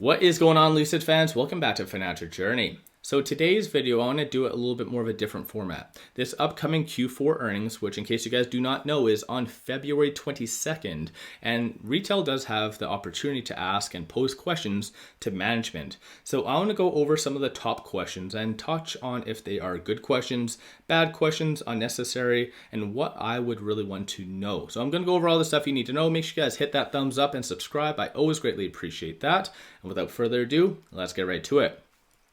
What is going on, Lucid fans? Welcome back to Financial Journey. So today's video, I want to do it a little bit more of a different format. This upcoming Q4 earnings, which in case you guys do not know, is on February 22nd, and retail does have the opportunity to ask and pose questions to management. So I want to go over some of the top questions and touch on if they are good questions, bad questions, unnecessary, and what I would really want to know. So I'm going to go over all the stuff you need to know. Make sure you guys hit that thumbs up and subscribe. I always greatly appreciate that. And without further ado, let's get right to it.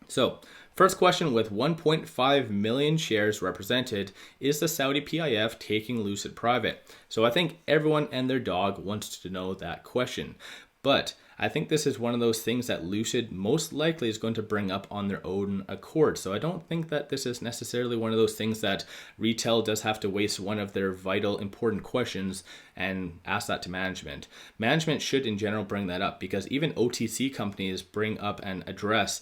So, first question, with 1.5 million shares represented, is the Saudi PIF taking Lucid private? So I think everyone and their dog wants to know that question. But I think this is one of those things that Lucid most likely is going to bring up on their own accord. So I don't think that this is necessarily one of those things that retail does have to waste one of their vital important questions and ask that to management. Management should in general bring that up, because even OTC companies bring up and address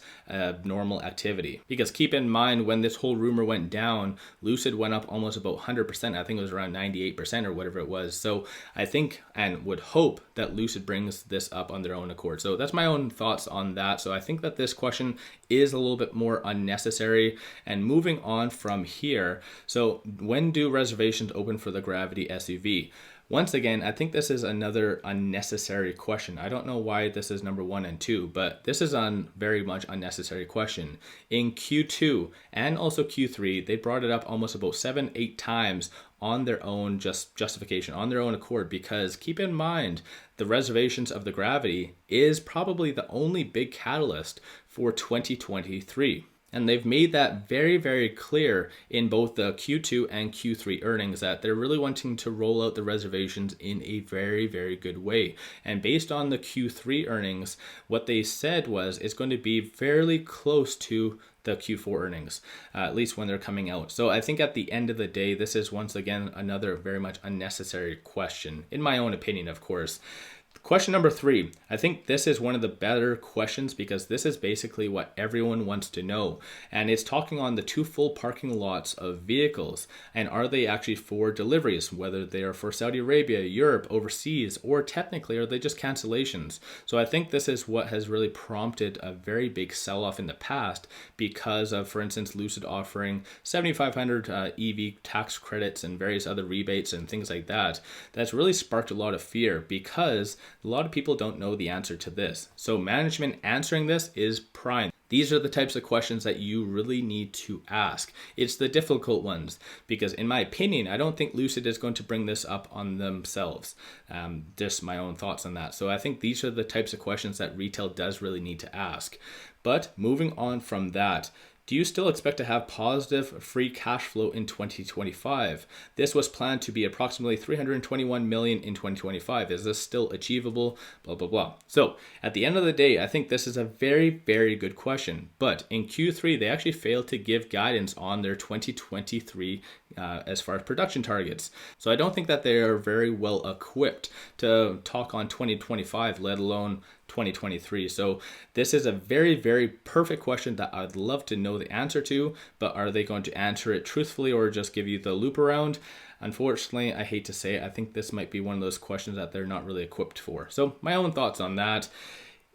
normal activity. Because keep in mind, when this whole rumor went down, Lucid went up almost about 100%. I think it was around 98% or whatever it was. So I think and would hope that Lucid brings this up on their own accord. So that's my own thoughts on that. So I think that this question is a little bit more unnecessary. And moving on from here, so when do reservations open for the Gravity SUV? Once again, I think this is another unnecessary question. I don't know why this is number 1 and 2, but this is a very much unnecessary question. In Q2 and also Q3, they brought it up almost about 7-8 times on their own justification, on their own accord, because keep in mind, the reservations of the Gravity is probably the only big catalyst for 2023. And they've made that very, very clear in both the Q2 and Q3 earnings that they're really wanting to roll out the reservations in a very, very good way. And based on the Q3 earnings, what they said was it's going to be fairly close to the Q4 earnings, at least when they're coming out. So I think at the end of the day, this is once again another very much unnecessary question, in my own opinion, of course. Question number 3, I think this is one of the better questions because this is basically what everyone wants to know. And it's talking on the 2 full parking lots of vehicles. And are they actually for deliveries, whether they are for Saudi Arabia, Europe, overseas, or technically are they just cancellations? So I think this is what has really prompted a very big sell-off in the past because of, for instance, Lucid offering 7,500 EV tax credits and various other rebates and things like that. That's really sparked a lot of fear because a lot of people don't know the answer to this. So management answering this is prime. These are the types of questions that you really need to ask. It's the difficult ones because in my opinion, I don't think Lucid is going to bring this up on themselves. Just my own thoughts on that. So I think these are the types of questions that retail does really need to ask. But moving on from that, do you still expect to have positive free cash flow in 2025? This was planned to be approximately $321 million in 2025. Is this still achievable? Blah, blah, blah. So at the end of the day, I think this is a very, very good question. But in Q3, they actually failed to give guidance on their 2023 as far as production targets. So I don't think that they are very well equipped to talk on 2025, let alone 2023. So this is a very, very perfect question that I'd love to know the answer to, but are they going to answer it truthfully or just give you the loop around? Unfortunately, I hate to say it, I think this might be one of those questions that they're not really equipped for. So my own thoughts on that.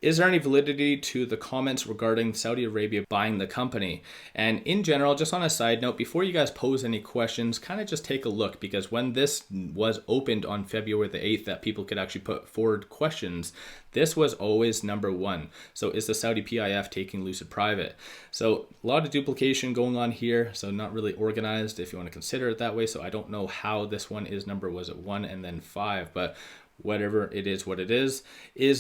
Is there any validity to the comments regarding Saudi Arabia buying the company? And in general, just on a side note, before you guys pose any questions, kind of just take a look, because when this was opened on February the 8th, that people could actually put forward questions, this was always number 1. So is the Saudi PIF taking Lucid private? So a lot of duplication going on here. So not really organized if you want to consider it that way. So I don't know how this one is number, was it 1 and then 5, but whatever it is, what it is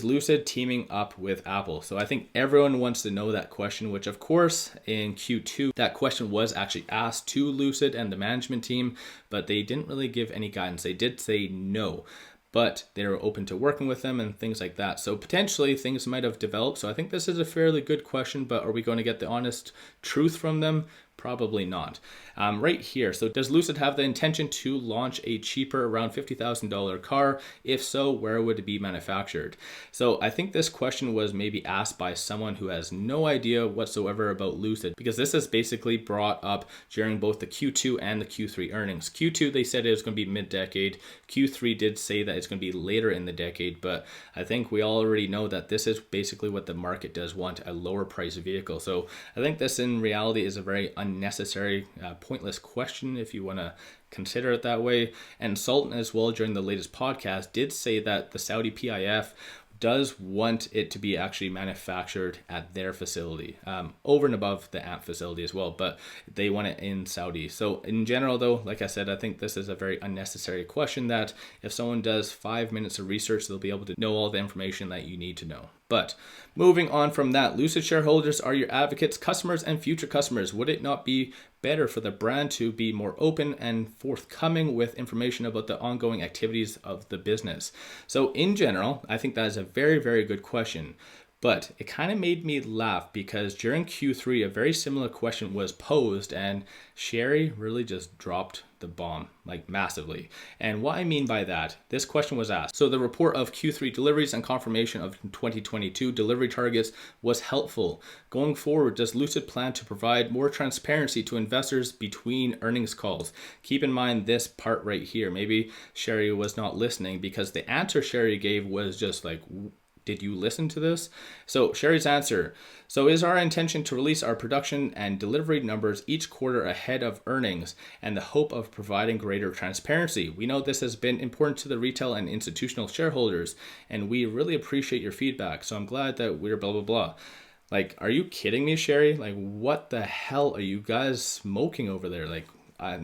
Lucid teaming up with Apple? So I think everyone wants to know that question, which of course in Q2, that question was actually asked to Lucid and the management team, but they didn't really give any guidance. They did say no, but they were open to working with them and things like that. So potentially things might have developed. So I think this is a fairly good question, but are we going to get the honest truth from them? Probably not. Right here, so does Lucid have the intention to launch a cheaper, around $50,000 car? If so, where would it be manufactured? So I think this question was maybe asked by someone who has no idea whatsoever about Lucid, because this is basically brought up during both the Q2 and the Q3 earnings. Q2, they said it was going to be mid-decade. Q3 did say that it's going to be later in the decade, but I think we already know that this is basically what the market does want, a lower price vehicle. So I think this in reality is a very unnecessary, pointless question if you want to consider it that way. And 𝗖𝗓 as well during the latest podcast did say that the Saudi PIF does want it to be actually manufactured at their facility, over and above the AMP facility as well, but they want it in Saudi. So in general though, like I said, I think this is a very unnecessary question that if someone does 5 minutes of research, they'll be able to know all the information that you need to know. But moving on from that, Lucid shareholders are your advocates, customers, and future customers. Would it not be better for the brand to be more open and forthcoming with information about the ongoing activities of the business? So in general, I think that is a very, very good question. But it kind of made me laugh because during Q3, a very similar question was posed and Sherry really just dropped the bomb, like massively. And what I mean by that, this question was asked. So the report of Q3 deliveries and confirmation of 2022 delivery targets was helpful. Going forward, does Lucid plan to provide more transparency to investors between earnings calls? Keep in mind this part right here. Maybe Sherry was not listening because the answer Sherry gave was just like, did you listen to this? So Sherry's answer. So is our intention to release our production and delivery numbers each quarter ahead of earnings and the hope of providing greater transparency. We know this has been important to the retail and institutional shareholders, and we really appreciate your feedback. So I'm glad that we're blah, blah, blah. Like, are you kidding me, Sherry? Like, what the hell are you guys smoking over there? Like,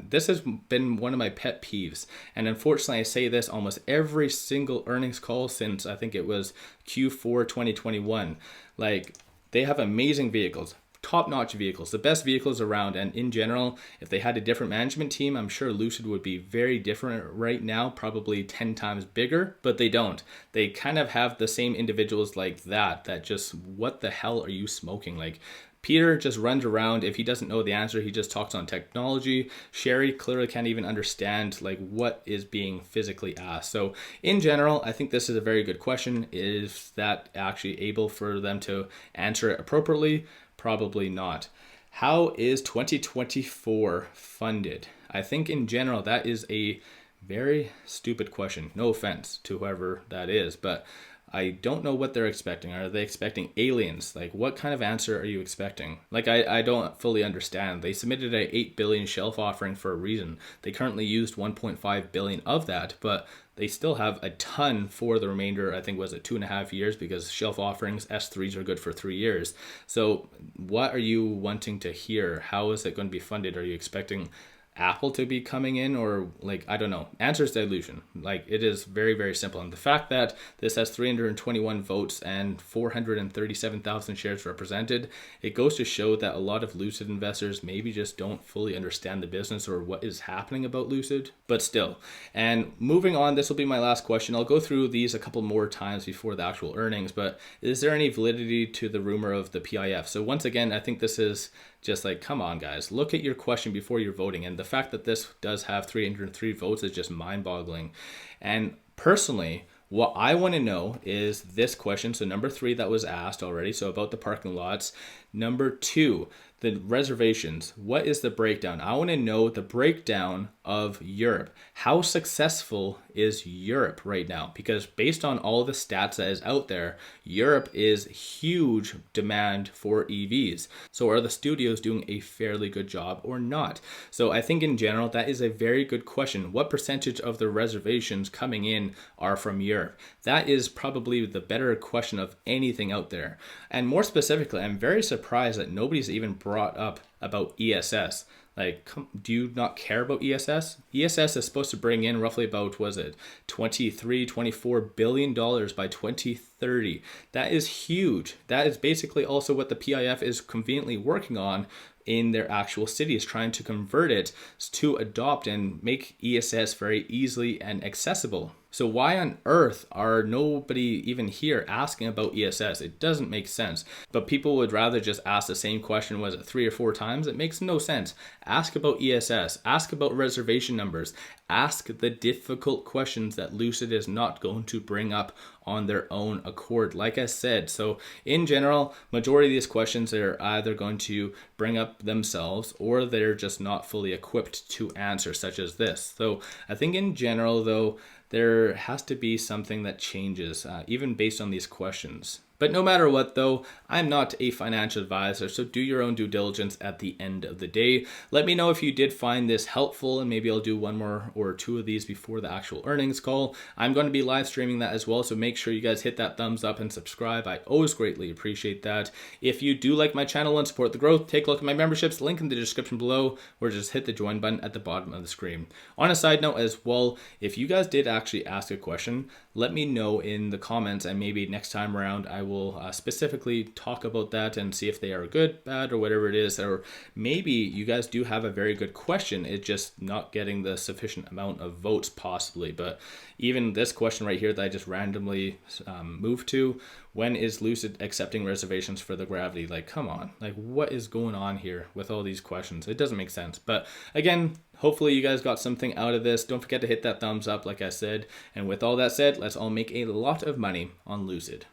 this has been one of my pet peeves. And unfortunately, I say this almost every single earnings call since I think it was Q4 2021. Like, they have amazing vehicles, top-notch vehicles, the best vehicles around. And in general, if they had a different management team, I'm sure Lucid would be very different right now, probably 10 times bigger, but they don't. They kind of have the same individuals like that just, what the hell are you smoking? Like, Peter just runs around. If he doesn't know the answer, he just talks on technology. Sherry clearly can't even understand like what is being physically asked. So in general, I think this is a very good question. Is that actually able for them to answer it appropriately? Probably not. How is 2024 funded? I think in general, that is a very stupid question. No offense to whoever that is, but I don't know what they're expecting. Are they expecting aliens? Like, what kind of answer are you expecting? Like, I don't fully understand. They submitted a $8 billion shelf offering for a reason. They currently used $1.5 billion of that, but they still have a ton for the remainder. I think was it 2.5 years, because shelf offerings, S3s are good for 3 years. So what are you wanting to hear? How is it going to be funded? Are you expecting Apple to be coming in, or like, I don't know. Answer is dilution. Like, it is very, very simple. And the fact that this has 321 votes and 437,000 shares represented, it goes to show that a lot of Lucid investors maybe just don't fully understand the business or what is happening about Lucid, but still. And moving on, this will be my last question. I'll go through these a couple more times before the actual earnings, but is there any validity to the rumor of the PIF? So once again, I think this is just like, come on guys, look at your question before you're voting. And the fact that this does have 303 votes is just mind-boggling. And personally, what I want to know is this question. So number 3 that was asked already, so about the parking lots. Number 2, the reservations. What is the breakdown? I want to know the breakdown of Europe. How successful is Europe right now? Because based on all the stats that is out there, Europe is huge demand for EVs. So are the studios doing a fairly good job or not? So I think in general, that is a very good question. What percentage of the reservations coming in are from Europe? That is probably the better question of anything out there. And more specifically, I'm very surprised that nobody's even brought up about ESS. Like, do you not care about ESS? ESS is supposed to bring in roughly about, was it $24 billion by 2030. That is huge. That is basically also what the PIF is conveniently working on in their actual cities, trying to convert it to adopt and make ESS very easily and accessible. So why on earth are nobody even here asking about ESS? It doesn't make sense. But people would rather just ask the same question, was it 3 or 4 times? It makes no sense. Ask about ESS, ask about reservation numbers, ask the difficult questions that Lucid is not going to bring up on their own accord, like I said. So in general, majority of these questions they're either going to bring up themselves or they're just not fully equipped to answer, such as this. So I think in general though, there has to be something that changes, even based on these questions. But no matter what though, I'm not a financial advisor, so do your own due diligence at the end of the day. Let me know if you did find this helpful, and maybe I'll do 1 more or 2 of these before the actual earnings call. I'm going to be live streaming that as well, so make sure you guys hit that thumbs up and subscribe. I always greatly appreciate that. If you do like my channel and support the growth, take a look at my memberships, link in the description below, or just hit the join button at the bottom of the screen. On a side note as well, if you guys did actually ask a question, let me know in the comments, and maybe next time around I will specifically talk about that and see if they are good, bad, or whatever it is. Or maybe you guys do have a very good question, it's just not getting the sufficient amount of votes possibly. But even this question right here that I just randomly moved to, when is Lucid accepting reservations for the Gravity? Like, come on, like what is going on here with all these questions? It doesn't make sense. But again, hopefully you guys got something out of this. Don't forget to hit that thumbs up like I said. And with all that said, let's all make a lot of money on Lucid.